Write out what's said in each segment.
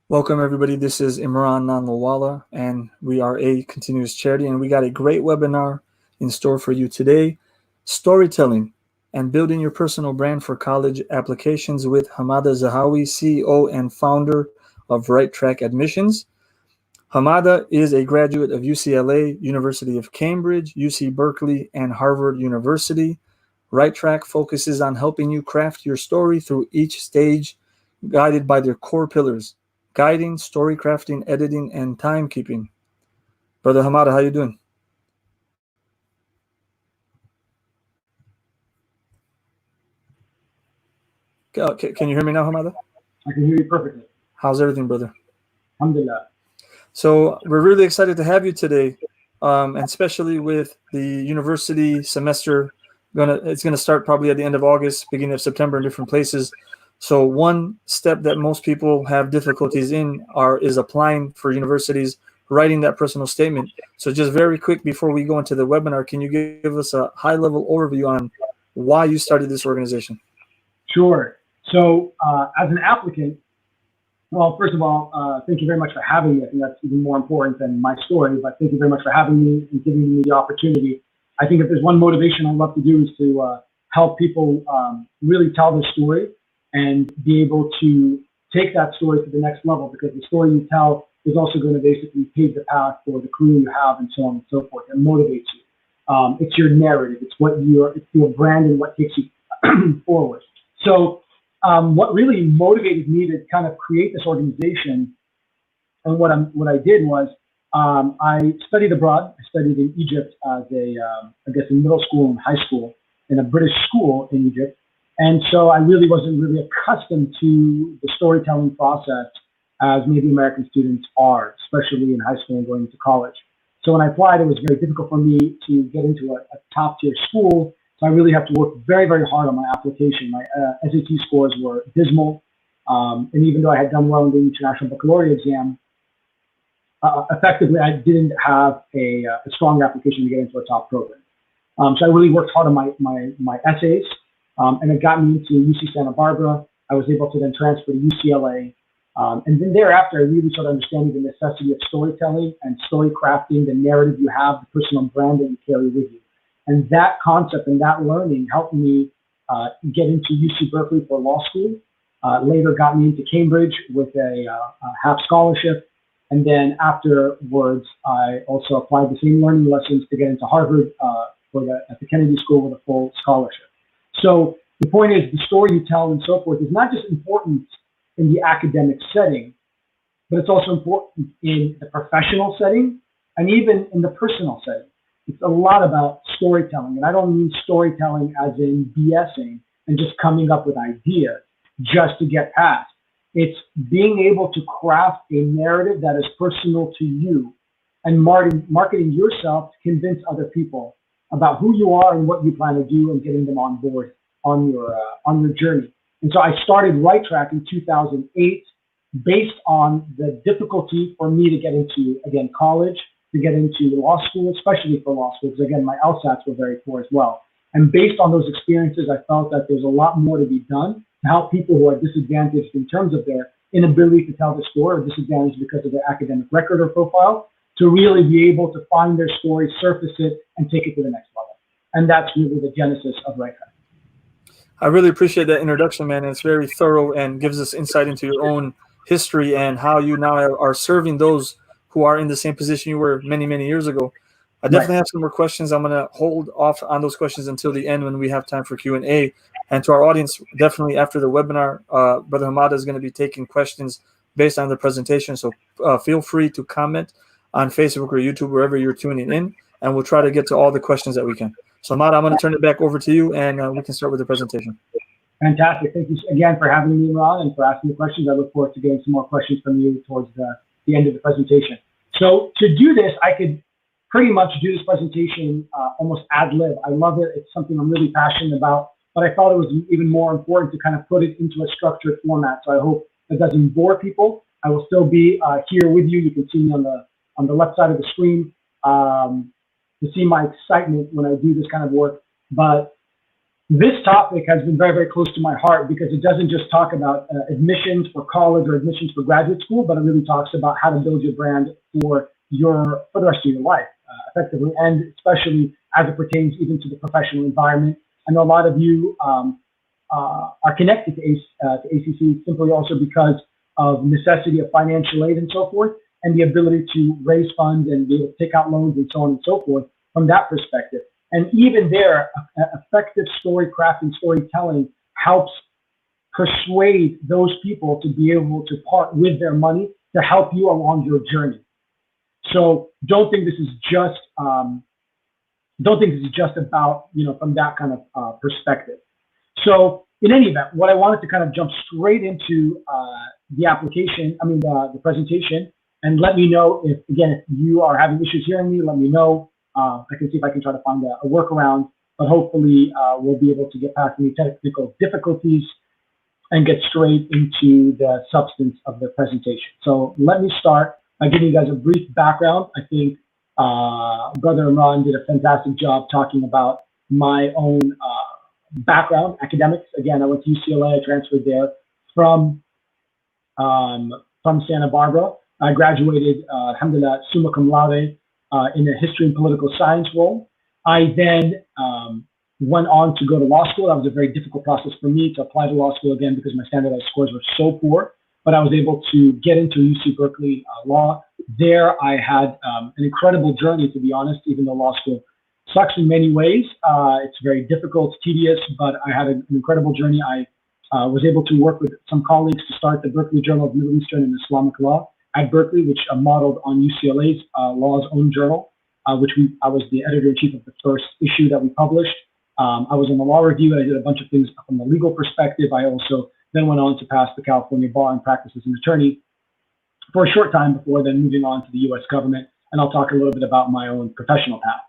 Welcome, everybody. This is Imran Nanlawala, and we are a continuous charity, and we got a great webinar in store for you today: storytelling and building your personal brand for college applications with Hamada Zahawi, CEO and founder of Right Track Admissions. Hamada is a graduate of UCLA, University of Cambridge, UC Berkeley, and Harvard University. Right Track focuses on helping you craft your story through each stage, guided by their core pillars: guiding, story crafting, editing, and timekeeping. Brother Hamada, how you doing? Can you hear me now, Hamada? I can hear you perfectly. How's everything, brother? Alhamdulillah. So we're really excited to have you today, and especially with the university semester. It's gonna start probably at the end of August, beginning of September in different places. So one step that most people have difficulties in is applying for universities, writing that personal statement. So just very quick before we go into the webinar, can you give us a high-level overview on why you started this organization? Sure. So as an applicant, well, first of all, thank you very much for having me. I think that's even more important than my story, but thank you very much for having me and giving me the opportunity. I think if there's one motivation I'd love to do is to help people really tell their story and be able to take that story to the next level, because the story you tell is also going to basically pave the path for the career you have and so on and so forth, and motivates you. It's your narrative. It's it's your brand and what takes you forward. So what really motivated me to kind of create this organization, and what I did was I studied abroad. I studied in Egypt as I guess in middle school and high school in a British school in Egypt. And so I really wasn't really accustomed to the storytelling process as maybe American students are, especially in high school and going into college. So when I applied, it was very difficult for me to get into a top tier school. So I really have to work very, very hard on my application. My SAT scores were dismal. And even though I had done well in the International Baccalaureate exam, effectively I didn't have a strong application to get into a top program. So I really worked hard on my essays, and it got me into UC Santa Barbara. I was able to then transfer to UCLA. And then thereafter, I really started understanding the necessity of storytelling and story crafting, the narrative you have, the personal brand that you carry with you. And that concept and that learning helped me get into UC Berkeley for law school. Later got me into Cambridge with a half scholarship. And then afterwards, I also applied the same learning lessons to get into Harvard at the Kennedy School with a full scholarship. So the point is, the story you tell and so forth is not just important in the academic setting, but it's also important in the professional setting and even in the personal setting. It's a lot about storytelling, and I don't mean storytelling as in BSing and just coming up with ideas just to get past. It's being able to craft a narrative that is personal to you and marketing yourself to convince other people about who you are and what you plan to do, and getting them on board on your journey. And so I started Right Track in 2008 based on the difficulty for me to get into, again, college, to get into law school, especially for law school, because again, my LSATs were very poor as well. And based on those experiences, I felt that there's a lot more to be done to help people who are disadvantaged in terms of their inability to tell the story, or disadvantaged because of their academic record or profile, to really be able to find their story, surface it, and take it to the next level. And that's really the genesis of Right Track. I really appreciate that introduction, man. It's very thorough and gives us insight into your own history and how you now are serving those who are in the same position you were many, many years ago. I definitely have some more questions. I'm going to hold off on those questions until the end when we have time for Q&A. And to our audience, definitely after the webinar, Brother Hamada is going to be taking questions based on the presentation. So feel free to comment on Facebook or YouTube, wherever you're tuning in, and we'll try to get to all the questions that we can. So Hamada, I'm going to turn it back over to you, and we can start with the presentation. Fantastic. Thank you again for having me, Ron, and for asking the questions. I look forward to getting some more questions from you towards the end of the presentation. So to do this, I could pretty much do this presentation almost ad lib. I love it. It's something I'm really passionate about, but I thought it was even more important to kind of put it into a structured format. So I hope it doesn't bore people. I will still be here with you. You can see me on the left side of the screen to see my excitement when I do this kind of work. But This topic has been very, very close to my heart because it doesn't just talk about admissions for college or admissions for graduate school, but it really talks about how to build your brand for the rest of your life, effectively, and especially as it pertains even to the professional environment. I know a lot of you are connected to ACC simply also because of necessity of financial aid and so forth, and the ability to raise funds and be able to take out loans and so on and so forth from that perspective. And even there, effective story crafting, storytelling helps persuade those people to be able to part with their money to help you along your journey. So don't think this is just about, from that kind of perspective. So in any event, what I wanted to kind of jump straight into the presentation, and let me know if you are having issues hearing me, let me know. I can see if I can try to find a workaround, but hopefully we'll be able to get past any technical difficulties and get straight into the substance of the presentation. So let me start by giving you guys a brief background. I think Brother Imran did a fantastic job talking about my own background, academics. Again, I went to UCLA, I transferred there from Santa Barbara. I graduated, alhamdulillah, summa cum laude in a history and political science role. I then went on to go to law school. That was a very difficult process for me to apply to law school again because my standardized scores were so poor, but I was able to get into UC Berkeley law. There I had an incredible journey, to be honest, even though law school sucks in many ways. It's very difficult, tedious, but I had an incredible journey. I was able to work with some colleagues to start the Berkeley Journal of Middle Eastern and Islamic Law at Berkeley, which modeled on UCLA's law's own journal, I was the editor-in-chief of the first issue that we published. I was in the law review. I did a bunch of things from the legal perspective. I also then went on to pass the California bar and practice as an attorney for a short time before then moving on to the U.S. government. And I'll talk a little bit about my own professional path.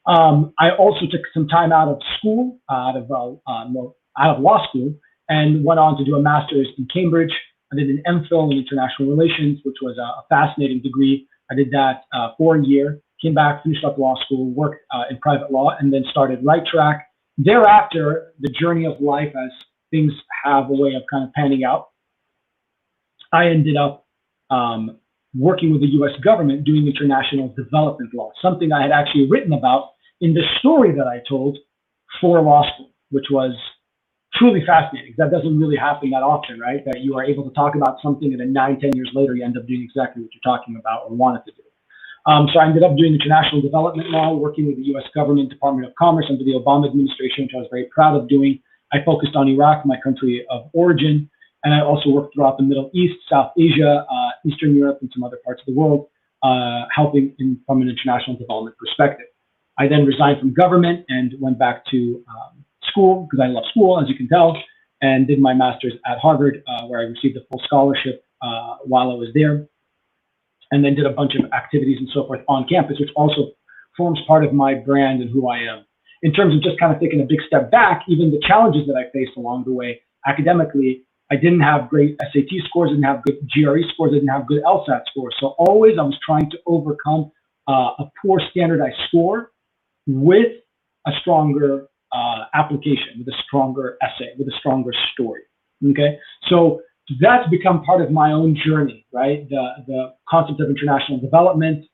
I also took some time out of school, out of law school, and went on to do a master's in Cambridge. I did an MPhil in international relations, which was a fascinating degree. I did that for a year, came back, finished up law school, worked in private law, and then started Right Track. Thereafter, the journey of life, as things have a way of kind of panning out, I ended up working with the U.S. government doing international development law, something I had actually written about in the story that I told for law school, which was truly fascinating. That doesn't really happen that often, right? That you are able to talk about something and then 9-10 years later, you end up doing exactly what you're talking about or wanted to do. So I ended up doing international development law, working with the U.S. government, Department of Commerce under the Obama administration, which I was very proud of doing. I focused on Iraq, my country of origin, and I also worked throughout the Middle East, South Asia, Eastern Europe, and some other parts of the world, helping from an international development perspective. I then resigned from government and went back to school, because I love school, as you can tell, and did my master's at Harvard, where I received a full scholarship while I was there, and then did a bunch of activities and so forth on campus, which also forms part of my brand and who I am. In terms of just kind of taking a big step back, even the challenges that I faced along the way, academically, I didn't have great SAT scores, didn't have good GRE scores, didn't have good LSAT scores. So always I was trying to overcome a poor standardized score with a stronger application, with a stronger essay, with a stronger story, okay? So that's become part of my own journey, right? The concept of international development,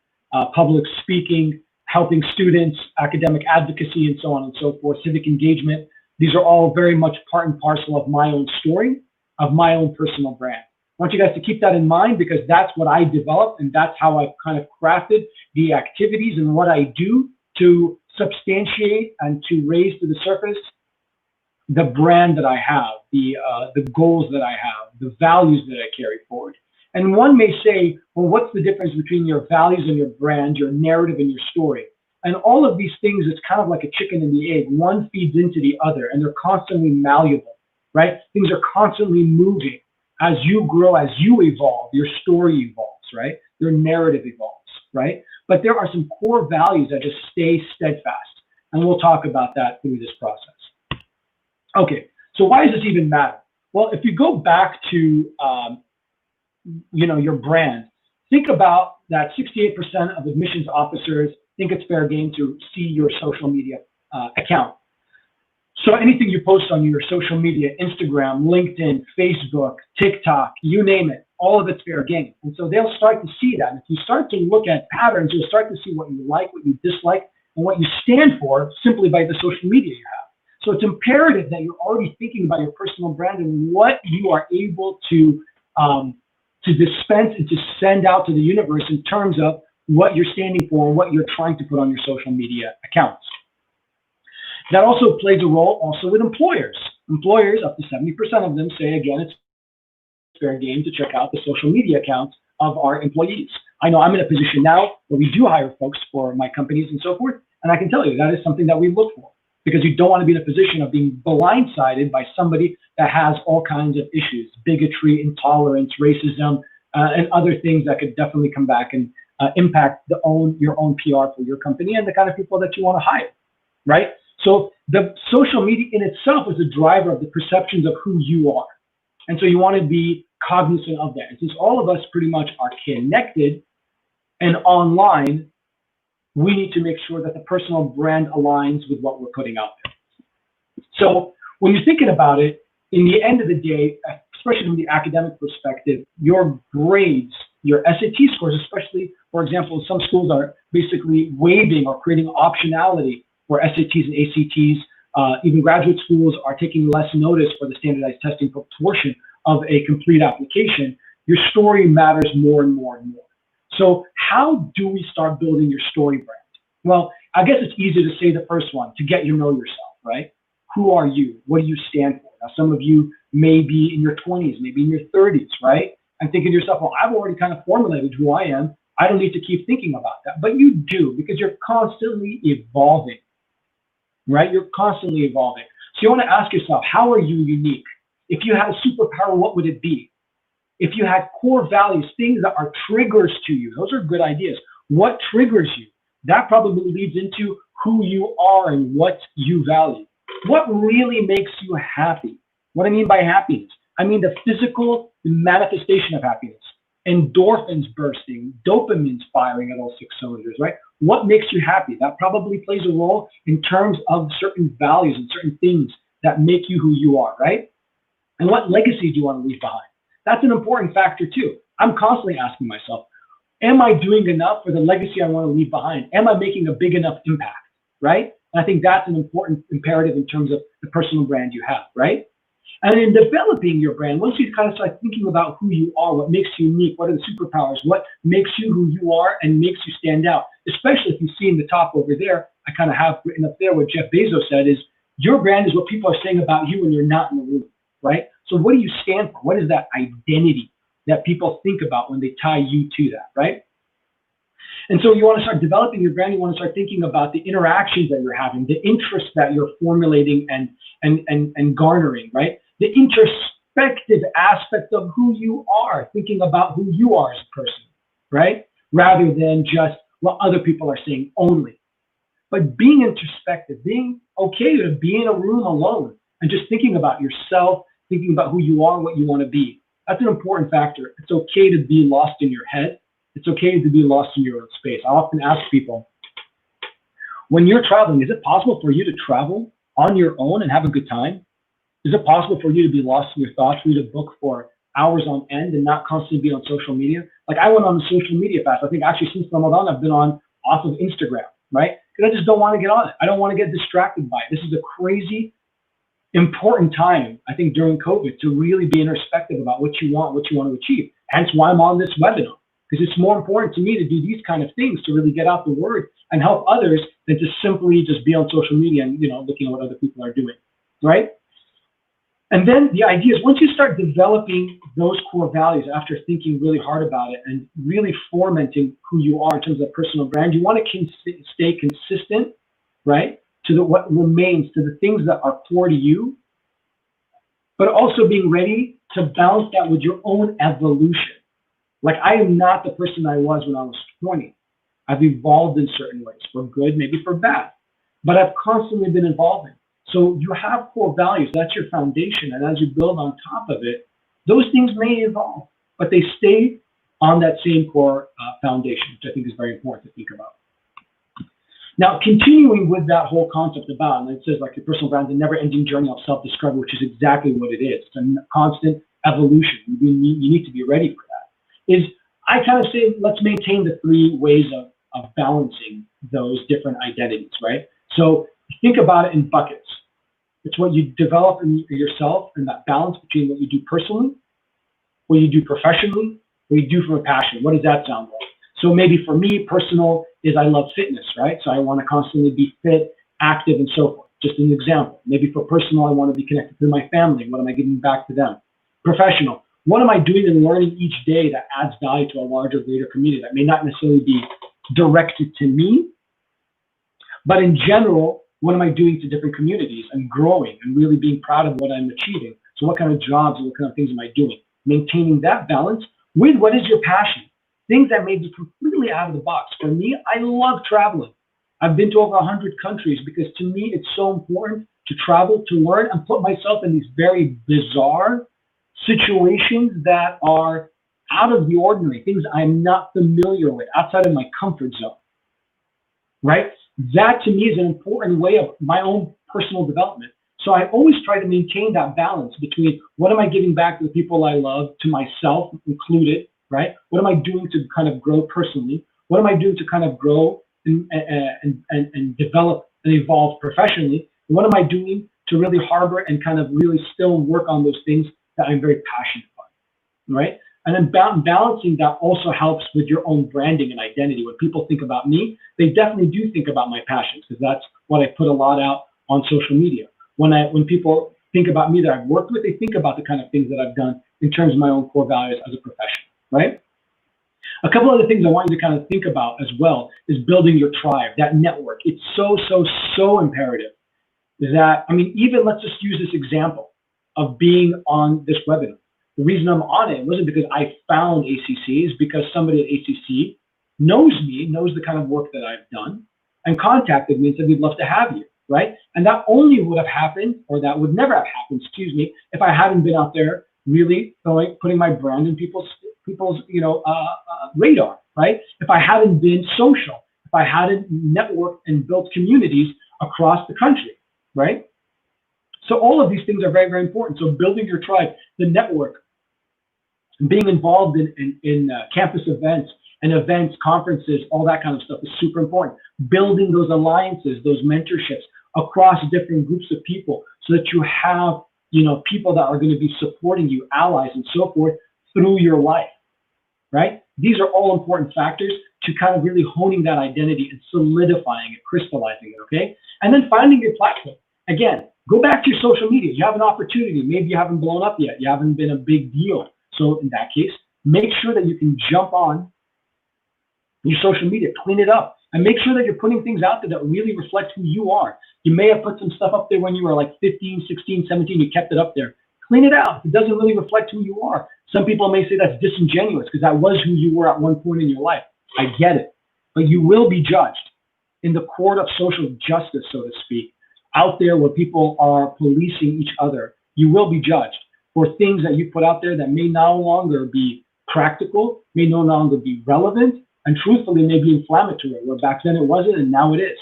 public speaking, helping students, academic advocacy, and so on and so forth, civic engagement. These are all very much part and parcel of my own story, of my own personal brand. I want you guys to keep that in mind because that's what I developed and that's how I've kind of crafted the activities and what I do to substantiate and to raise to the surface the brand that I have, the goals that I have, the values that I carry forward. And one may say, well, what's the difference between your values and your brand, your narrative and your story? And all of these things is kind of like a chicken and the egg. One feeds into the other and they're constantly malleable, right? Things are constantly moving. As you grow, as you evolve, your story evolves, right? Your narrative evolves, right? But there are some core values that just stay steadfast. And we'll talk about that through this process. Okay, so why does this even matter? Well, if you go back to, your brand, think about that 68% of admissions officers think it's fair game to see your social media account. So anything you post on your social media, Instagram, LinkedIn, Facebook, TikTok, you name it, all of it's fair game. And so they'll start to see that. If you start to look at patterns, you'll start to see what you like, what you dislike, and what you stand for simply by the social media you have. So it's imperative that you're already thinking about your personal brand and what you are able to dispense and to send out to the universe in terms of what you're standing for and what you're trying to put on your social media accounts. That also plays a role also with employers. Employers, up to 70% of them say, again, it's fair game to check out the social media accounts of our employees. I know I'm in a position now where we do hire folks for my companies and so forth, and I can tell you that is something that we look for, because you don't want to be in a position of being blindsided by somebody that has all kinds of issues, bigotry, intolerance, racism, and other things that could definitely come back and impact your own PR for your company and the kind of people that you want to hire, right? So the social media in itself is a driver of the perceptions of who you are. And so you want to be cognizant of that. And since all of us pretty much are connected and online, we need to make sure that the personal brand aligns with what we're putting out there. So when you're thinking about it, in the end of the day, especially from the academic perspective, your grades, your SAT scores, especially, for example, some schools are basically waiving or creating optionality for SATs and ACTs. Even graduate schools are taking less notice for the standardized testing portion of a complete application. Your story matters more and more and more. So how do we start building your story brand? Well, I guess it's easy to say the first one, to get you to know yourself, right? Who are you? What do you stand for? Now, some of you may be in your 20s, maybe in your 30s, right? And thinking to yourself, well, I've already kind of formulated who I am. I don't need to keep thinking about that. But you do, because you're constantly evolving, right? You're constantly evolving. So you want to ask yourself, how are you unique? If you had a superpower, what would it be? If you had core values, things that are triggers to you, those are good ideas. What triggers you? That probably leads into who you are and what you value. What really makes you happy? What I mean by happiness, I mean the physical manifestation of happiness. Endorphins bursting, dopamines firing at all 6 cylinders, right? What makes you happy? That probably plays a role in terms of certain values and certain things that make you who you are, right? And what legacy do you want to leave behind? That's an important factor too. I'm constantly asking myself, am I doing enough for the legacy I want to leave behind? Am I making a big enough impact, right? And I think that's an important imperative in terms of the personal brand you have, right? And in developing your brand, once you kind of start thinking about who you are, what makes you unique, what are the superpowers, what makes you who you are and makes you stand out, especially if you see in the top over there, I kind of have written up there what Jeff Bezos said is, your brand is what people are saying about you when you're not in the room, right? So what do you stand for? What is that identity that people think about when they tie you to that, right? And so you want to start developing your brand. You want to start thinking about the interactions that you're having, the interests that you're formulating and garnering, right? The introspective aspect of who you are, thinking about who you are as a person, right? Rather than just what other people are saying only. But being introspective, being okay to be in a room alone and just thinking about yourself, thinking about who you are, what you want to be. That's an important factor. It's okay to be lost in your head. It's okay to be lost in your own space. I often ask people, when you're traveling, is it possible for you to travel on your own and have a good time? Is it possible for you to be lost in your thoughts, read a book for hours on end and not constantly be on social media? Like I went on the social media fast. I think actually since Ramadan, I've been off of Instagram, right? Because I just don't want to get on it. I don't want to get distracted by it. This is a crazy, important time, I think, during COVID to really be introspective about what you want to achieve. Hence why I'm on this webinar, because it's more important to me to do these kind of things to really get out the word and help others than to simply just be on social media and, looking at what other people are doing, right? And then the idea is once you start developing those core values after thinking really hard about it and really fomenting who you are in terms of personal brand, you want to stay consistent, right? To what remains, to the things that are core to you, but also being ready to balance that with your own evolution. Like I am not the person I was when I was 20. I've evolved in certain ways, for good, maybe for bad, but I've constantly been evolving. So you have core values, that's your foundation. And as you build on top of it, those things may evolve, but they stay on that same core foundation, which I think is very important to think about. Now, continuing with that whole concept about, and it says like your personal brand is a never-ending journey of self-discovery, which is exactly what it is. It's a constant evolution. You need to be ready for that. Is I kind of say, let's maintain the three ways of balancing those different identities, right? So think about it in buckets. It's what you develop in yourself and that balance between what you do personally, what you do professionally, what you do from a passion. What does that sound like? So maybe for me, personal is I love fitness, right? So I want to constantly be fit, active, and so forth. Just an example. Maybe for personal, I want to be connected to my family. What am I giving back to them? Professional. What am I doing and learning each day that adds value to a larger, greater community that may not necessarily be directed to me, but in general, what am I doing to different communities and growing and really being proud of what I'm achieving? So what kind of jobs and what kind of things am I doing? Maintaining that balance with what is your passion? Things that may be completely out of the box. For me, I love traveling. I've been to over 100 countries because to me, it's so important to travel, to learn, and put myself in these very bizarre situations that are out of the ordinary, things I'm not familiar with, outside of my comfort zone, right? That to me is an important way of my own personal development. So I always try to maintain that balance between what am I giving back to the people I love, to myself included, right? What am I doing to kind of grow personally? What am I doing to kind of grow and develop and evolve professionally? And what am I doing to really harbor and kind of really still work on those things that I'm very passionate about, right? And then balancing that also helps with your own branding and identity. When people think about me, they definitely do think about my passions because that's what I put a lot out on social media. When people think about me that I've worked with, they think about the kind of things that I've done in terms of my own core values as a professional, right? A couple other things I want you to kind of think about as well is building your tribe, that network. It's so imperative that, I mean, even let's just use this example of being on this webinar. The reason I'm on it wasn't because I found ACC, is because somebody at ACC knows me, knows the kind of work that I've done, and contacted me and said, we'd love to have you, right? And that only would have happened, or that would never have happened, excuse me, if I hadn't been out there really putting my brand in people's radar, right? If I hadn't been social, if I hadn't networked and built communities across the country, right? So all of these things are very, very important. So building your tribe, the network, being involved in campus events and events, conferences, all that kind of stuff is super important. Building those alliances, those mentorships across different groups of people so that you have, people that are going to be supporting you, allies and so forth through your life, right? These are all important factors to kind of really honing that identity and solidifying it, crystallizing it, okay? And then finding your platform. Again, go back to your social media. You have an opportunity. Maybe you haven't blown up yet. You haven't been a big deal. So in that case, make sure that you can jump on your social media, clean it up, and make sure that you're putting things out there that really reflect who you are. You may have put some stuff up there when you were like 15, 16, 17, you kept it up there. Clean it out. It doesn't really reflect who you are. Some people may say that's disingenuous because that was who you were at one point in your life. I get it. But you will be judged in the court of social justice, so to speak, out there where people are policing each other. You will be judged for things that you put out there that may no longer be practical, may no longer be relevant, and truthfully may be inflammatory, where back then it wasn't and now it is.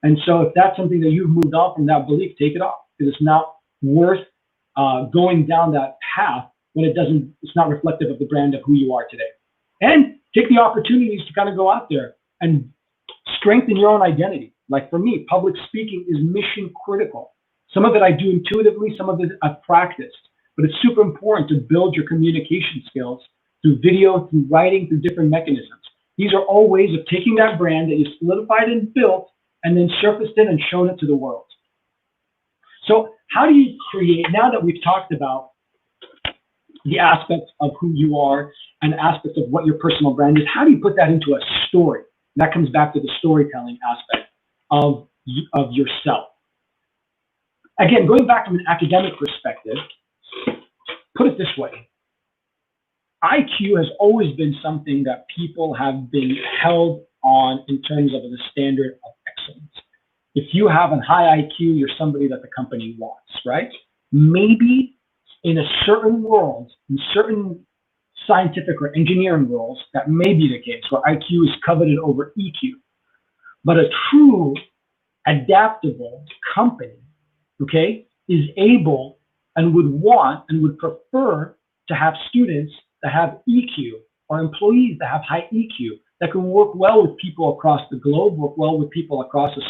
And so if that's something that you've moved on from that belief, take it off, because it's not worth going down that path when it's not reflective of the brand of who you are today. And take the opportunities to kind of go out there and strengthen your own identity. Like for me, public speaking is mission critical. Some of it I do intuitively, some of it I've practiced, but it's super important to build your communication skills through video, through writing, through different mechanisms. These are all ways of taking that brand that you solidified and built and then surfaced it and shown it to the world. So how do you create, now that we've talked about the aspects of who you are and aspects of what your personal brand is, how do you put that into a story? That comes back to the storytelling aspect of yourself. Again, going back from an academic perspective, put it this way. IQ has always been something that people have been held on in terms of the standard of excellence. If you have a high IQ, you're somebody that the company wants, right? Maybe in a certain world, in certain scientific or engineering roles, that may be the case, where IQ is coveted over EQ. But a true adaptable company, okay, is able and would want and would prefer to have students that have EQ, or employees that have high EQ, that can work well with people across the globe, work well with people across the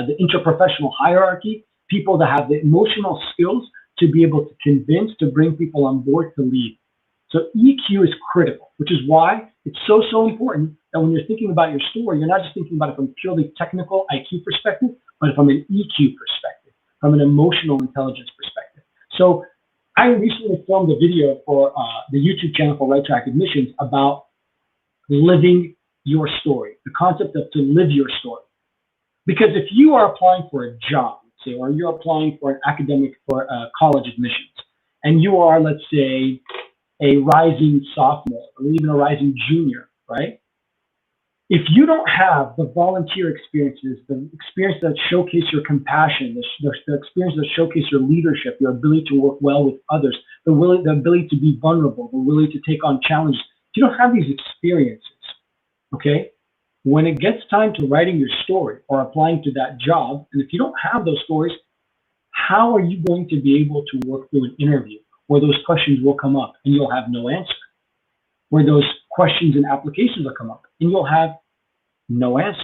the interprofessional hierarchy, people that have the emotional skills to be able to convince, to bring people on board to lead. So EQ is critical, which is why it's so important that when you're thinking about your story, you're not just thinking about it from a purely technical IQ perspective, but from an EQ perspective, from an emotional intelligence perspective. So I recently filmed a video for the YouTube channel for Right Track Admissions about living your story, the concept of to live your story. Because if you are applying for a job, say, or you're applying for an academic, for college admissions, and you are, let's say, a rising sophomore or even a rising junior, right? If you don't have the volunteer experiences, the experience that showcase your compassion, the experience that showcase your leadership, your ability to work well with others, the ability to be vulnerable, the ability to take on challenges, if you don't have these experiences, okay, when it gets time to writing your story or applying to that job, and if you don't have those stories, how are you going to be able to work through an interview where those questions will come up and you'll have no answer? Where those questions and applications will come up and you'll have no answer.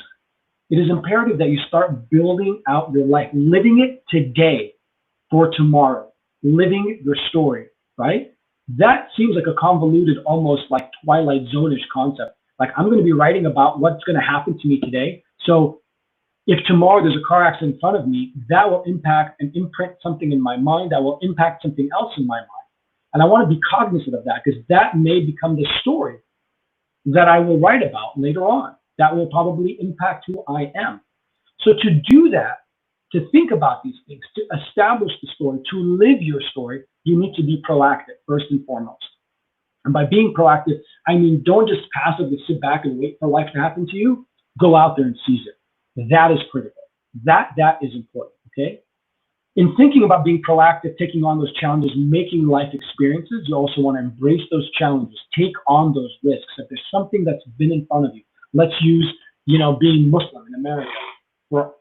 It is imperative that you start building out your life, living it today for tomorrow, living your story, right? That seems like a convoluted, almost like Twilight Zone-ish concept. Like, I'm going to be writing about what's going to happen to me today. So if tomorrow there's a car accident in front of me, that will impact and imprint something in my mind, that will impact something else in my mind. And I want to be cognizant of that, because that may become the story that I will write about later on. That will probably impact who I am. So to do that, to think about these things, to establish the story, to live your story, you need to be proactive first and foremost. And by being proactive, I mean, don't just passively sit back and wait for life to happen to you. Go out there and seize it. That is critical. That is important, okay? In thinking about being proactive, taking on those challenges, making life experiences, you also want to embrace those challenges, take on those risks. If there's something that's been in front of you, let's use, being Muslim in America, for,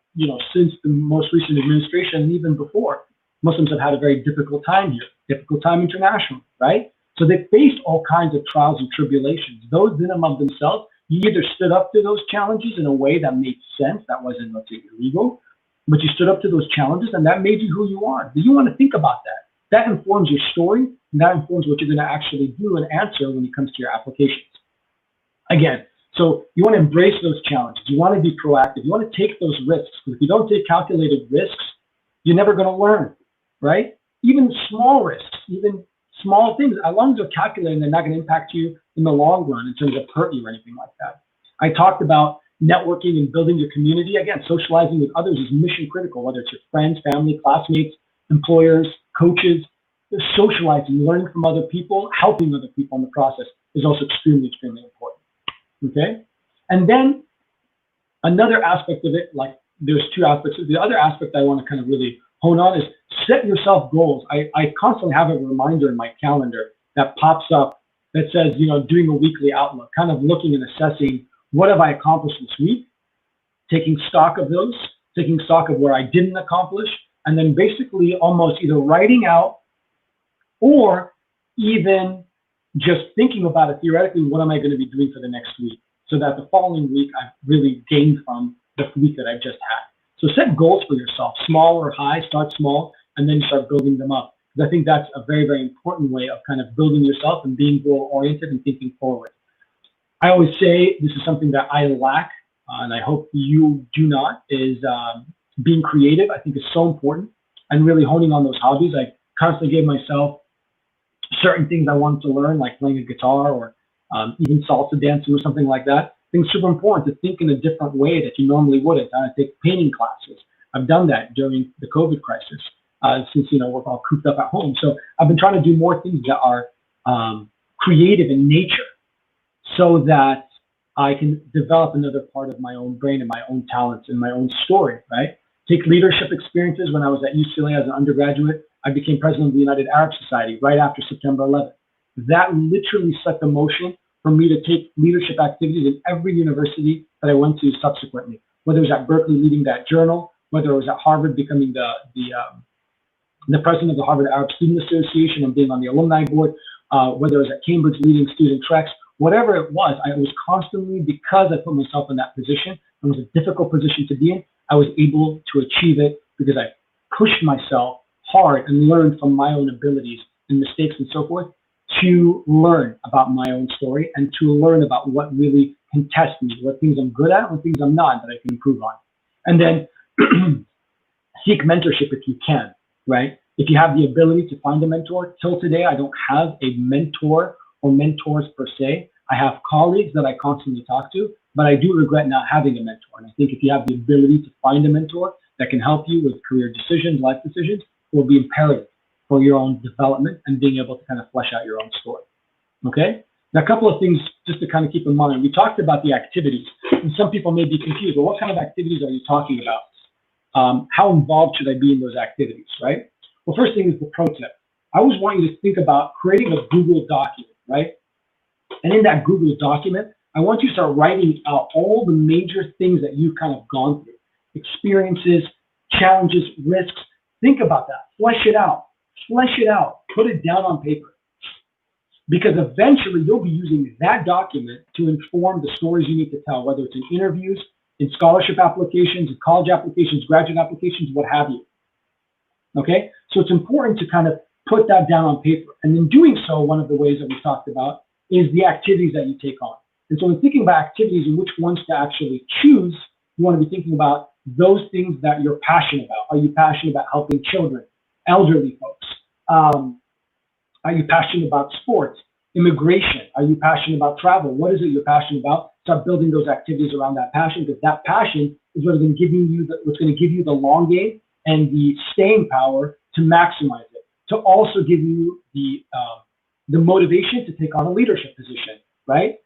since the most recent administration and even before, Muslims have had a very difficult time here, difficult time internationally, right? So they faced all kinds of trials and tribulations. Those in and of themselves, you either stood up to those challenges in a way that made sense, that wasn't, let's say, illegal, but you stood up to those challenges and that made you who you are. But you want to think about that. That informs your story, and that informs what you're going to actually do and answer when it comes to your applications. Again, so you want to embrace those challenges. You want to be proactive. You want to take those risks. If you don't take calculated risks, you're never going to learn, right? Even small risks, even small things, as long as they're calculated, they're not going to impact you in the long run in terms of hurt you or anything like that. I talked about networking and building your community. Again, socializing with others is mission critical, whether it's your friends, family, classmates, employers, coaches. Socializing, learning from other people, helping other people in the process is also extremely important. Okay? And then another aspect of it, like there's two aspects. The other aspect I want to kind of really hone on is set yourself goals. I constantly have a reminder in my calendar that pops up that says, doing a weekly outlook, kind of looking and assessing what have I accomplished this week, taking stock of those, taking stock of where I didn't accomplish, and then basically almost either writing out or even just thinking about it theoretically, what am I going to be doing for the next week, so that the following week I've really gained from the week that I've just had. So set goals for yourself, small or high, start small, and then start building them up. Because I think that's a very, very important way of kind of building yourself and being goal-oriented and thinking forward. I always say this is something that I lack, and I hope you do not, is being creative. I think is so important, and really honing on those hobbies. I constantly gave myself certain things I wanted to learn, like playing a guitar or even salsa dancing or something like that. I think it's super important to think in a different way that you normally wouldn't. I take painting classes. I've done that during the COVID crisis since, we're all cooped up at home. So I've been trying to do more things that are creative in nature so that I can develop another part of my own brain and my own talents and my own story, right? Take leadership experiences. When I was at UCLA as an undergraduate, I became president of the United Arab Society right after September 11th. That literally set the motion for me to take leadership activities in every university that I went to subsequently, whether it was at Berkeley leading that journal, whether it was at Harvard becoming the president of the Harvard Arab Student Association and being on the alumni board, whether it was at Cambridge leading student treks, whatever it was, I was constantly, because I put myself in that position, it was a difficult position to be in, I was able to achieve it because I pushed myself hard and learned from my own abilities and mistakes and so forth to learn about my own story and to learn about what really can test me, what things I'm good at, what things I'm not that I can improve on. And then seek mentorship if you can, right? If you have the ability to find a mentor. Till today, I don't have a mentor or mentors per se. I have colleagues that I constantly talk to, but I do regret not having a mentor. And I think if you have the ability to find a mentor that can help you with career decisions, life decisions, it will be imperative for your own development and being able to kind of flesh out your own story. Okay? Now, a couple of things just to kind of keep in mind. We talked about the activities, and some people may be confused. Well, what kind of activities are you talking about? How involved should I be in those activities, right? Well, first thing is the pro tip. I always want you to think about creating a Google document, right? And in that Google document, I want you to start writing out all the major things that you've kind of gone through, experiences, challenges, risks. Think about that. Flesh it out. Flesh it out. Put it down on paper. Because eventually you'll be using that document to inform the stories you need to tell, whether it's in interviews, in scholarship applications, in college applications, graduate applications, what have you. Okay? So it's important to kind of put that down on paper. And in doing so, one of the ways that we talked about is the activities that you take on. And so when thinking about activities and which ones to actually choose, you want to be thinking about those things that you're passionate about. Are you passionate about helping children, elderly folks? Are you passionate about sports, immigration? Are you passionate about travel? What is it you're passionate about? Start building those activities around that passion, because that passion is what's going to give you the long game and the staying power to maximize it, to also give you the motivation to take on a leadership position, right?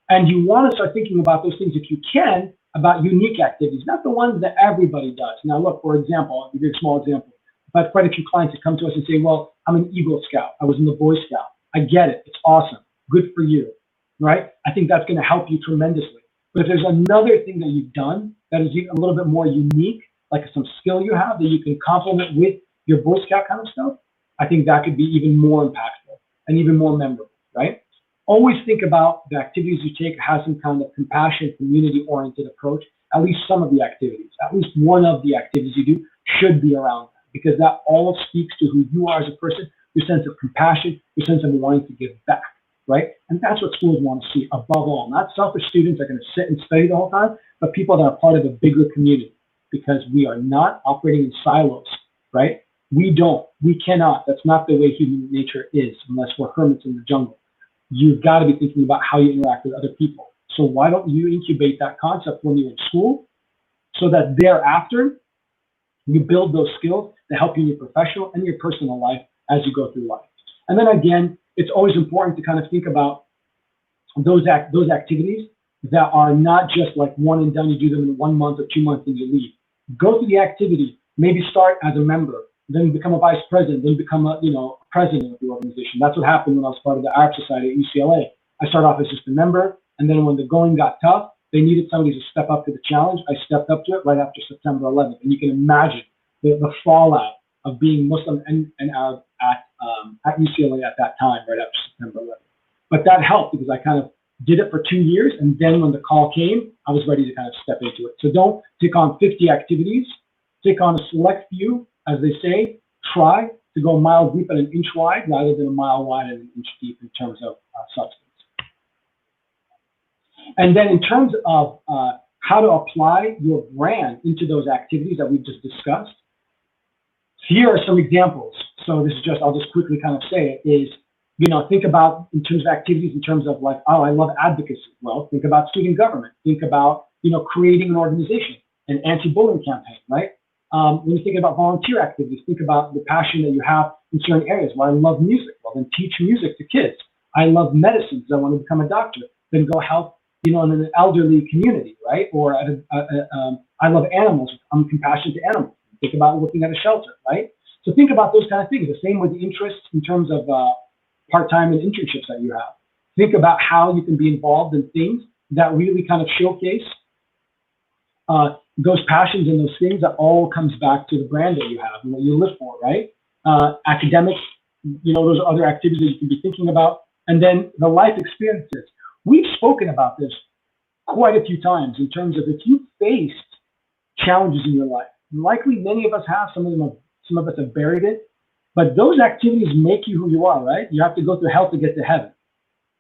And you want to start thinking about those things, if you can, about unique activities, not the ones that everybody does. Now, look, for example, I'll give you a small example. I've had quite a few clients that come to us and say, well, I'm an Eagle Scout. I was in the Boy Scout. I get it. It's awesome. Good for you, right? I think that's going to help you tremendously. But if there's another thing that you've done that is a little bit more unique, like some skill you have that you can complement with your Boy Scout kind of stuff, I think that could be even more impactful and even more memorable, right? Always think about the activities you take has some kind of compassion, community-oriented approach. At least some of the activities, at least one of the activities you do should be around that, because that all speaks to who you are as a person, your sense of compassion, your sense of wanting to give back, right? And that's what schools want to see above all. Not selfish students that are going to sit and study the whole time, but people that are part of a bigger community, because we are not operating in silos, right? We cannot. That's not the way human nature is unless we're hermits in the jungle. You've got to be thinking about how you interact with other people. So why don't you incubate that concept when you're in school so that thereafter you build those skills to help you in your professional and your personal life as you go through life. And then again, it's always important to kind of think about those activities that are not just like one and done. You do them in 1 month or 2 months and you leave. Go through the activity, maybe start as a member, then become a vice president, then become a president of the organization. That's what happened when I was part of the Arab Society at UCLA. I started off as just a member, and then when the going got tough, they needed somebody to step up to the challenge. I stepped up to it right after September 11th. And you can imagine the fallout of being Muslim and Arab at UCLA at that time, right after September 11th. But that helped because I kind of did it for 2 years. And then when the call came, I was ready to kind of step into it. So don't take on 50 activities. Take on a select few, as they say. Try to go a mile deep and an inch wide rather than a mile wide and an inch deep in terms of substance. And then in terms of how to apply your brand into those activities that we've just discussed, here are some examples. So this is just, I'll just quickly kind of say it is, think about in terms of activities, in terms of like, oh, I love advocacy. Well, think about student government. Think about, creating an organization, an anti-bullying campaign, right? When you're thinking about volunteer activities, think about the passion that you have in certain areas. Well, I love music. Well, then teach music to kids. I love medicine because I want to become a doctor. Then go help, in an elderly community, right? Or I love animals. I'm compassionate to animals. Think about looking at a shelter, right? So think about those kind of things. The same with the interests in terms of part-time and internships that you have. Think about how you can be involved in things that really kind of showcase those passions and those things, that all comes back to the brand that you have and what you live for, right? Academics, those are other activities that you can be thinking about. And then the life experiences. We've spoken about this quite a few times in terms of if you faced challenges in your life, likely many of us have, some of us have buried it, but those activities make you who you are, right? You have to go through hell to get to heaven.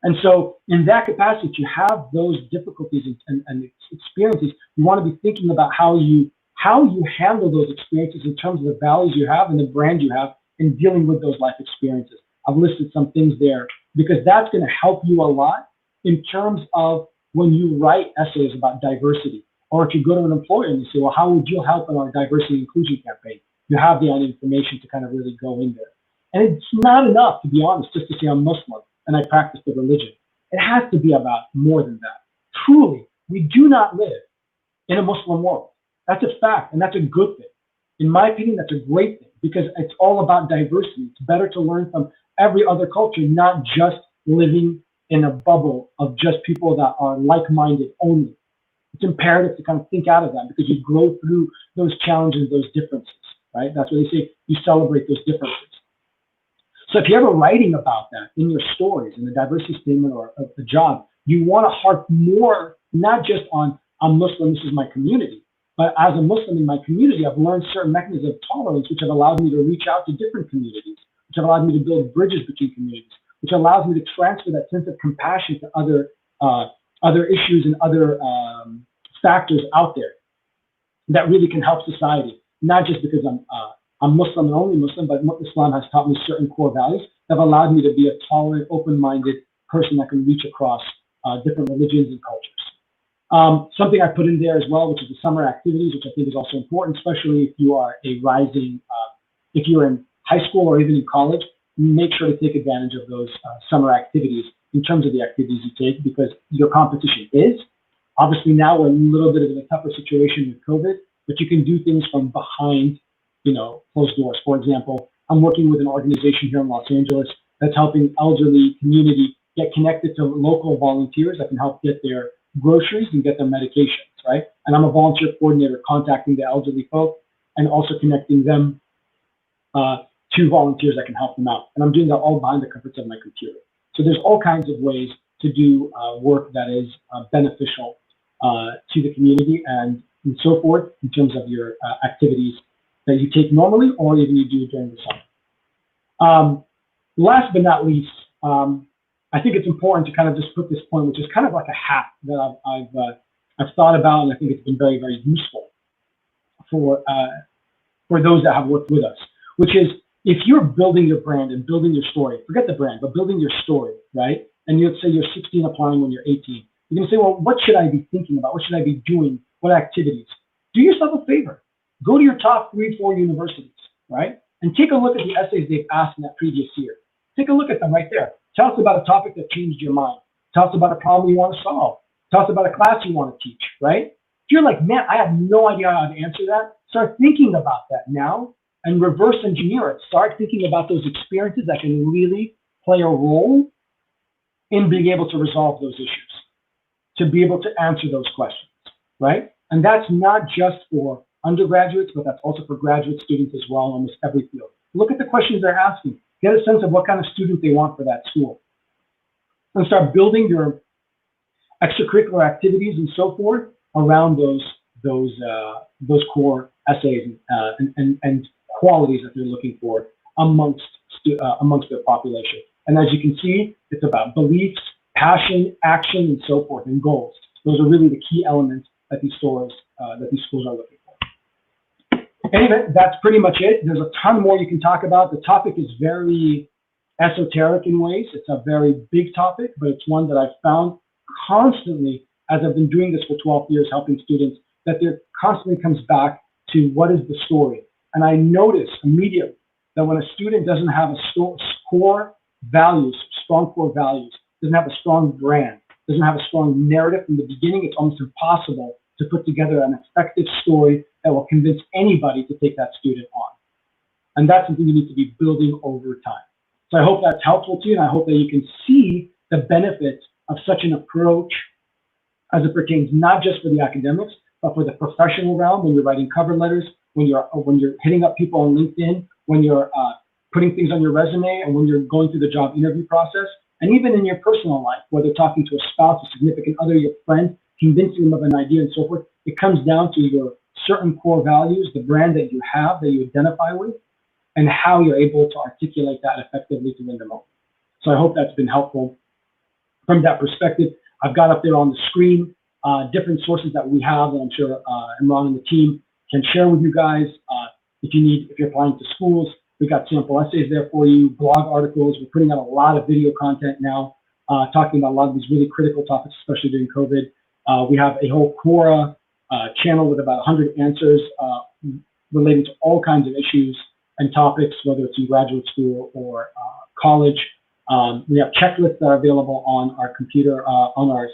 And so in that capacity, to have those difficulties and experiences, you want to be thinking about how you handle those experiences in terms of the values you have and the brand you have in dealing with those life experiences. I've listed some things there because that's going to help you a lot in terms of when you write essays about diversity, or if you go to an employer and you say, well, how would you help in our diversity inclusion campaign? You have the information to kind of really go in there. And it's not enough, to be honest, just to say I'm Muslim and I practice the religion. It has to be about more than that. Truly, we do not live in a Muslim world. That's a fact, and that's a good thing. In my opinion, that's a great thing because it's all about diversity. It's better to learn from every other culture, not just living in a bubble of just people that are like-minded only. It's imperative to kind of think out of that because you grow through those challenges, those differences, right? That's what they say, you celebrate those differences. So if you're ever writing about that in your stories, in the diversity statement or the job, you want to harp more, not just on, I'm Muslim, this is my community, but as a Muslim in my community, I've learned certain mechanisms of tolerance, which have allowed me to reach out to different communities, which have allowed me to build bridges between communities, which allows me to transfer that sense of compassion to other issues and other factors out there that really can help society, not just because I'm Muslim and only Muslim, but Islam has taught me certain core values that have allowed me to be a tolerant, open-minded person that can reach across different religions and cultures. Something I put in there as well, which is the summer activities, which I think is also important, especially if you are a rising, if you're in high school or even in college, make sure to take advantage of those summer activities in terms of the activities you take, because your competition is. Obviously now we're in a little bit of a tougher situation with COVID, but you can do things from behind, closed doors. For example, I'm working with an organization here in Los Angeles that's helping elderly community get connected to local volunteers that can help get their groceries and get their medications, right? And I'm a volunteer coordinator contacting the elderly folk and also connecting them to volunteers that can help them out. And I'm doing that all behind the comforts of my computer. So there's all kinds of ways to do work that is beneficial to the community and so forth in terms of your activities that you take normally or even you do during the summer. Last but not least, I think it's important to kind of just put this point, which is kind of like a hack that I've thought about, and I think it's been very, very useful for those that have worked with us, which is if you're building your brand and building your story, forget the brand, but building your story, right? And you'd say you're 16 applying when you're 18. You're going to say, well, what should I be thinking about? What should I be doing? What activities? Do yourself a favor. Go to your top 3-4 universities, right? And take a look at the essays they've asked in that previous year. Take a look at them right there. Tell us about a topic that changed your mind. Tell us about a problem you want to solve. Tell us about a class you want to teach, right? If you're like, man, I have no idea how to answer that, start thinking about that now and reverse engineer it. Start thinking about those experiences that can really play a role in being able to resolve those issues, to be able to answer those questions, right? And that's not just for undergraduates, but that's also for graduate students as well in almost every field. Look at the questions they're asking. Get a sense of what kind of student they want for that school. And start building your extracurricular activities and so forth around those core essays and qualities that they're looking for amongst their population. And as you can see, it's about beliefs, passion, action, and so forth, and goals. Those are really the key elements that these schools are looking for. Anyway, that's pretty much it. There's a ton more you can talk about. The topic is very esoteric in ways. It's a very big topic, but it's one that I've found constantly, as I've been doing this for 12 years, helping students, that there constantly comes back to what is the story. And I notice immediately that when a student doesn't have a core values, strong core values, doesn't have a strong brand, doesn't have a strong narrative from the beginning, it's almost impossible to put together an effective story that will convince anybody to take that student on. And that's something you need to be building over time. So I hope that's helpful to you, and I hope that you can see the benefits of such an approach as it pertains not just for the academics, but for the professional realm, when you're writing cover letters, when you're hitting up people on LinkedIn, when you're putting things on your resume, and when you're going through the job interview process, and even in your personal life, whether talking to a spouse, a significant other, your friend, convincing them of an idea and so forth, it comes down to your certain core values, the brand that you have, that you identify with, and how you're able to articulate that effectively to win them over. So I hope that's been helpful from that perspective. I've got up there on the screen different sources that we have that I'm sure Imran and the team can share with you guys. If you're applying to schools, we've got sample essays there for you, blog articles. We're putting out a lot of video content now, talking about a lot of these really critical topics, especially during COVID. We have a whole Quora channel with about 100 answers related to all kinds of issues and topics, whether it's in graduate school or college. We have checklists that are available on our computer, on our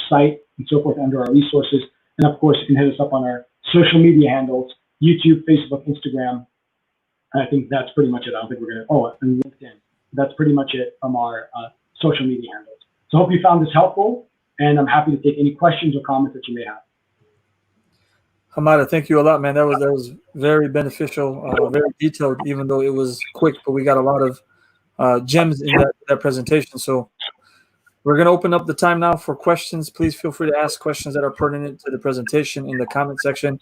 site and so forth under our resources. And of course, you can hit us up on our social media handles, YouTube, Facebook, Instagram. And I think that's pretty much it. I don't think we're and LinkedIn. That's pretty much it from our social media handles. So I hope you found this helpful, and I'm happy to take any questions or comments that you may have. Hamada, thank you a lot, man. That was very beneficial, very detailed, even though it was quick, but we got a lot of gems in that presentation. So we're going to open up the time now for questions. Please feel free to ask questions that are pertinent to the presentation in the comment section.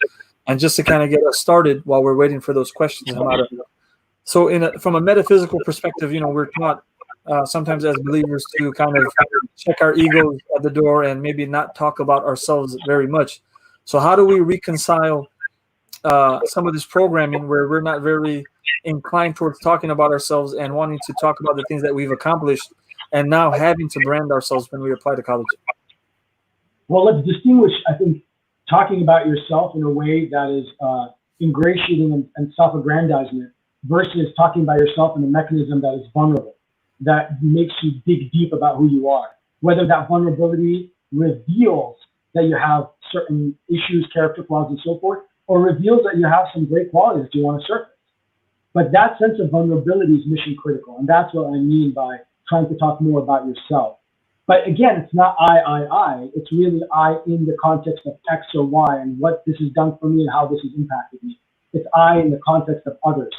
And just to kind of get us started while we're waiting for those questions, Hamada. So from a metaphysical perspective, we're taught sometimes as believers to kind of check our egos at the door and maybe not talk about ourselves very much. So how do we reconcile some of this programming where we're not very inclined towards talking about ourselves and wanting to talk about the things that we've accomplished, and now having to brand ourselves when we apply to college? Well, let's distinguish, I think, talking about yourself in a way that is ingratiating and self-aggrandizement versus talking about yourself in a mechanism that is vulnerable, that makes you dig deep about who you are. Whether that vulnerability reveals that you have certain issues, character flaws, and so forth, or reveals that you have some great qualities that you want to surface. But that sense of vulnerability is mission critical, and that's what I mean by trying to talk more about yourself. But again, it's not I. It's really I in the context of X or Y and what this has done for me and how this has impacted me. It's I in the context of others,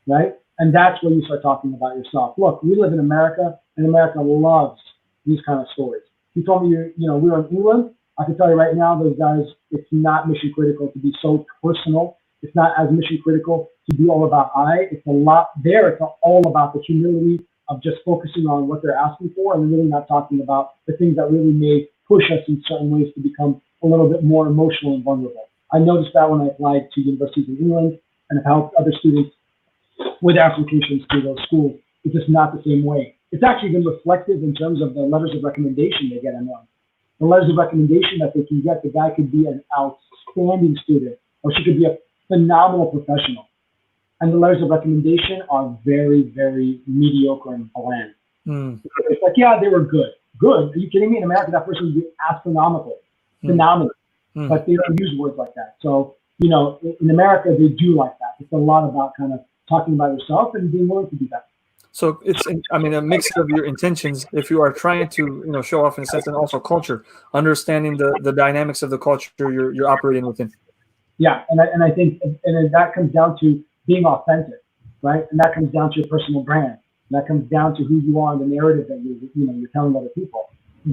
right? And that's when you start talking about yourself. Look, we live in America, and America loves these kind of stories. You told me we were in England. I can tell you right now, those guys, it's not mission critical to be so personal. It's not as mission critical to be all about I. It's a lot there. It's all about the humility of just focusing on what they're asking for and really not talking about the things that really may push us in certain ways to become a little bit more emotional and vulnerable. I noticed that when I applied to universities in England and have helped other students with applications to those schools. It's just not the same way. It's actually been reflective in terms of the letters of recommendation they get on them. The letters of recommendation that they can get, the guy could be an outstanding student, or she could be a phenomenal professional. And the letters of recommendation are very, very mediocre and bland. It's like, yeah, they were good. Good? Are you kidding me? In America, that person would be astronomical, phenomenal. But they don't use words like that. So, in America, they do like that. It's a lot about kind of talking about yourself and being willing to do that. So it's, a mix of your intentions if you are trying to, show off in a sense, and also culture, understanding the dynamics of the culture you're operating within. Yeah, and I think that comes down to being authentic, right? And that comes down to your personal brand. And that comes down to who you are and the narrative that you're telling other people.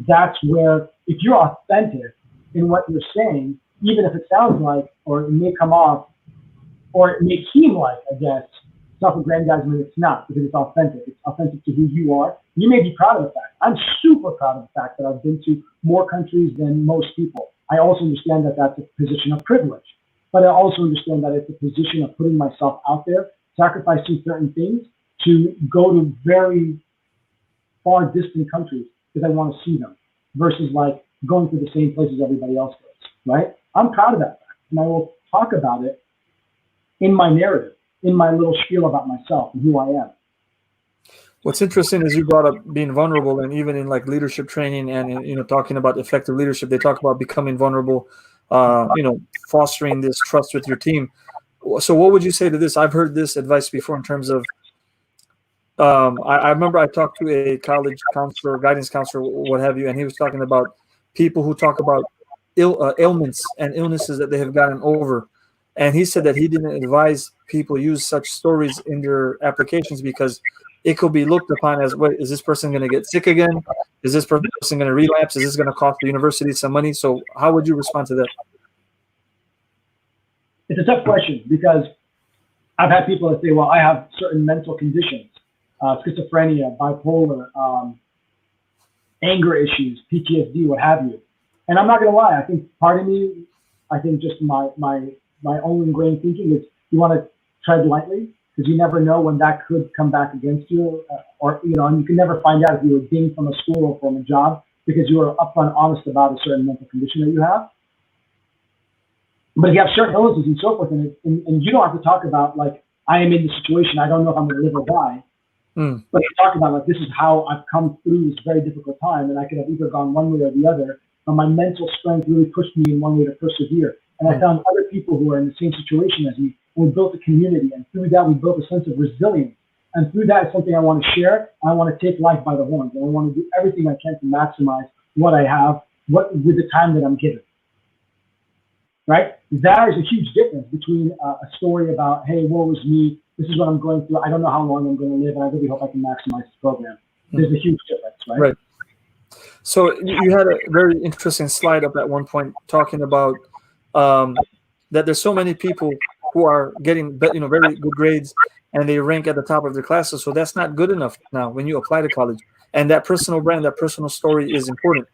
That's where, if you're authentic in what you're saying, even if it sounds like, or it may come off, or it may seem like, I guess, self-aggrandizement, it's not, because it's authentic. It's authentic to who you are. You may be proud of the fact. I'm super proud of the fact that I've been to more countries than most people. I also understand that that's a position of privilege, but I also understand that it's a position of putting myself out there, sacrificing certain things to go to very far distant countries because I want to see them versus like going to the same places everybody else goes, right? I'm proud of that fact, and I will talk about it in my narrative, in my little spiel about myself and who I am. What's interesting is you brought up being vulnerable, and even in like leadership training and talking about effective leadership, they talk about becoming vulnerable, fostering this trust with your team. So what would you say to this? I've heard this advice before in terms of, I remember I talked to a college counselor, guidance counselor, what have you, and he was talking about people who talk about ailments and illnesses that they have gotten over. And he said that he didn't advise people use such stories in their applications because it could be looked upon as, wait, is this person going to get sick again? Is this person going to relapse? Is this going to cost the university some money? So how would you respond to that? It's a tough question because I've had people that say, well, I have certain mental conditions, schizophrenia, bipolar, anger issues, PTSD, what have you. And I'm not going to lie. I think part of me, I think just my own ingrained thinking is you want to tread lightly because you never know when that could come back against you, or and you can never find out if you were dinged from a school or from a job because you were upfront honest about a certain mental condition that you have. But if you have certain illnesses and so forth, and you don't have to talk about like, I am in the situation, I don't know if I'm going to live or die. But you talk about like, this is how I've come through this very difficult time, and I could have either gone one way or the other, but my mental strength really pushed me in one way to persevere. And I found other people who are in the same situation as me, and we built a community, and through that we built a sense of resilience. And through that, it's something I want to share. I want to take life by the horns, and I want to do everything I can to maximize what I have, with the time that I'm given. Right? There is a huge difference between a story about, hey, woe is me, this is what I'm going through, I don't know how long I'm going to live, and I really hope I can maximize this program. There's a huge difference, right? Right. So you had a very interesting slide up at one point talking about that there's so many people who are getting very good grades and they rank at the top of their classes. So that's not good enough now when you apply to college. And that personal brand, that personal story is important.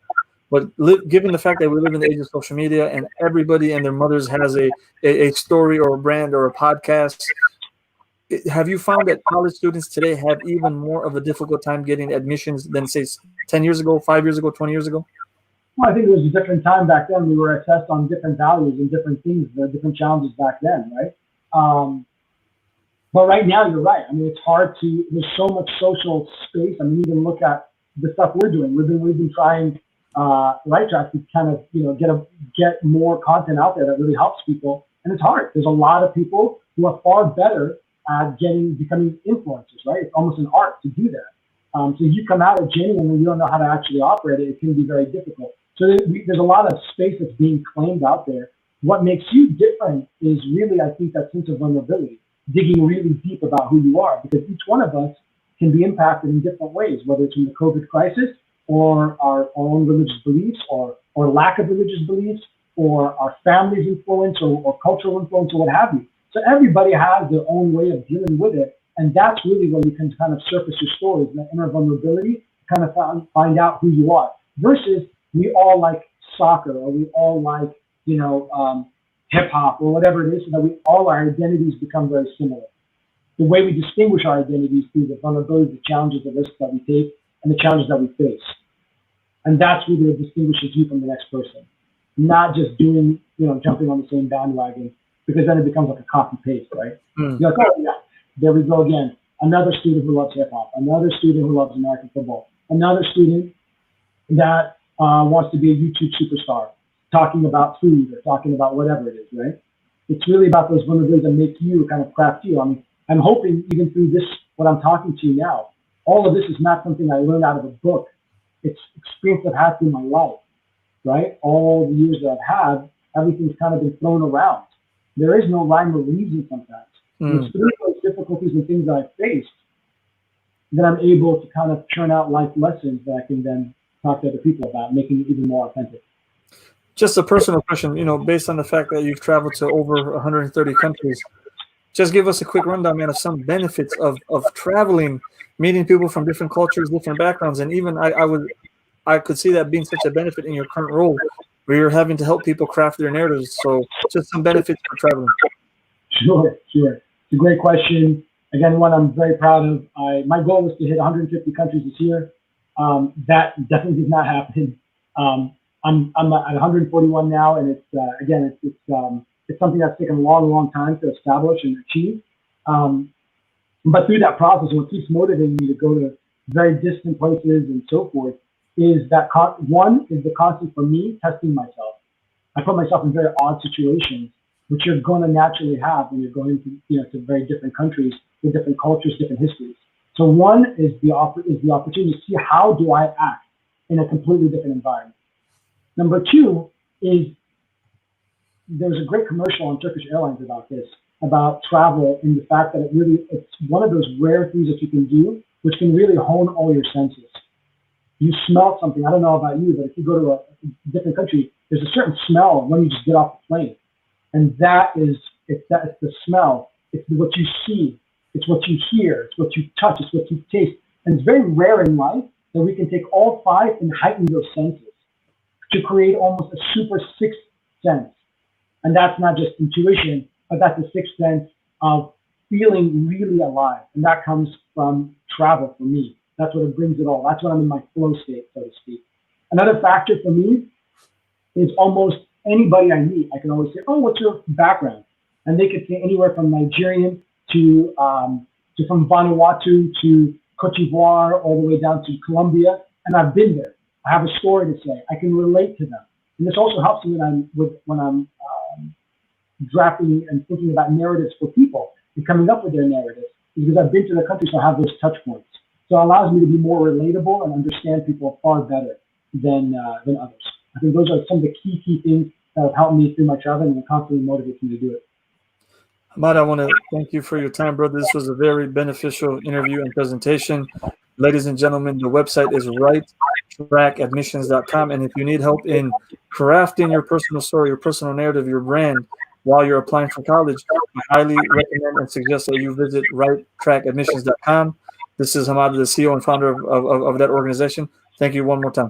But given the fact that we live in the age of social media and everybody and their mothers has a story or a brand or a podcast, have you found that college students today have even more of a difficult time getting admissions than, say, 10 years ago, 5 years ago, 20 years ago? Well, I think it was a different time back then. We were assessed on different values and different things, different challenges back then, right? But right now, you're right. I mean, it's hard to, there's so much social space. I mean, even look at the stuff we're doing. We've been trying, Right Track to kind of get more content out there that really helps people. And it's hard. There's a lot of people who are far better at becoming influencers, right? It's almost an art to do that. So you come out of genuinely, you don't know how to actually operate it. It can be very difficult. So there's a lot of space that's being claimed out there. What makes you different is really, I think, that sense of vulnerability, digging really deep about who you are, because each one of us can be impacted in different ways, whether it's from the COVID crisis or our own religious beliefs or lack of religious beliefs or our family's influence or cultural influence or what have you. So everybody has their own way of dealing with it. And that's really where you can kind of surface your stories, that inner vulnerability, kind of find out who you are. Versus we all like soccer or we all like, hip hop or whatever it is, so that all our identities become very similar. The way we distinguish our identities through the vulnerability, the challenges, the risks that we take, and the challenges that we face. And that's really what distinguishes you from the next person. Not just doing, jumping on the same bandwagon, because then it becomes like a copy paste, right? You're like, oh yeah, there we go again. Another student who loves hip hop, another student who loves American football, another student that wants to be a YouTube superstar, talking about food or talking about whatever it is, right? It's really about those vulnerabilities that make you kind of craft you. I mean, I'm hoping even through this, what I'm talking to you now, all of this is not something I learned out of a book. It's experience I've had through my life, right? All the years that I've had, everything's kind of been thrown around. There is no rhyme or reason sometimes. It's through those difficulties and things that I've faced that I'm able to kind of churn out life lessons that I can then talk to other people about, making it even more authentic. Just a personal question, based on the fact that you've traveled to over 130 countries, just give us a quick rundown, man, of some benefits of traveling, meeting people from different cultures, different backgrounds, and even I could see that being such a benefit in your current role, where you're having to help people craft their narratives. So just some benefits for traveling. Sure. It's a great question. Again, one I'm very proud of. My goal was to hit 150 countries this year. That definitely did not happen. I'm at 141 now, and it's something that's taken a long time to establish and achieve. But through that process, what keeps motivating me to go to very distant places and so forth is that one is the constant for me testing myself. I put myself in very odd situations, which you're going to naturally have when you're going to very different countries with different cultures, different histories. So one is the opportunity to see how do I act in a completely different environment. Number two is there's a great commercial on Turkish Airlines about this, about travel, and the fact that it's one of those rare things that you can do, which can really hone all your senses. You smell something. I don't know about you, but if you go to a different country, there's a certain smell when you just get off the plane, and it's the smell. It's what you see. It's what you hear. It's what you touch. It's what you taste. And it's very rare in life that we can take all five and heighten those senses to create almost a super sixth sense. And that's not just intuition, but that's a sixth sense of feeling really alive. And that comes from travel for me. That's what it brings it all. That's when I'm in my flow state, so to speak. Another factor for me is almost anybody I meet, I can always say, oh, what's your background? And they could say anywhere from Nigerian to from Vanuatu to Cote d'Ivoire, all the way down to Colombia. And I've been there. I have a story to say. I can relate to them. And this also helps me when I'm drafting and thinking about narratives for people and coming up with their narratives, because I've been to the country, so I have those touch points. So it allows me to be more relatable and understand people far better than others. I think those are some of the key things that have helped me through my traveling and constantly motivate me to do it. Hamada, I want to thank you for your time, brother. This was a very beneficial interview and presentation. Ladies and gentlemen, the website is righttrackadmissions.com. And if you need help in crafting your personal story, your personal narrative, your brand while you're applying for college, I highly recommend and suggest that you visit righttrackadmissions.com. This is Hamada, the CEO and founder of that organization. Thank you one more time.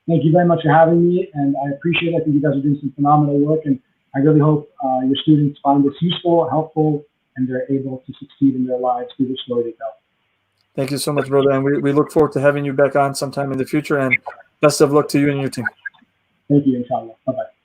Thank you very much for having me, and I appreciate it. I think you guys are doing some phenomenal work, and I really hope your students find this useful, helpful, and they're able to succeed in their lives through the story they tell. Thank you so much, brother, and we look forward to having you back on sometime in the future, and best of luck to you and your team. Thank you, inshallah. Bye-bye.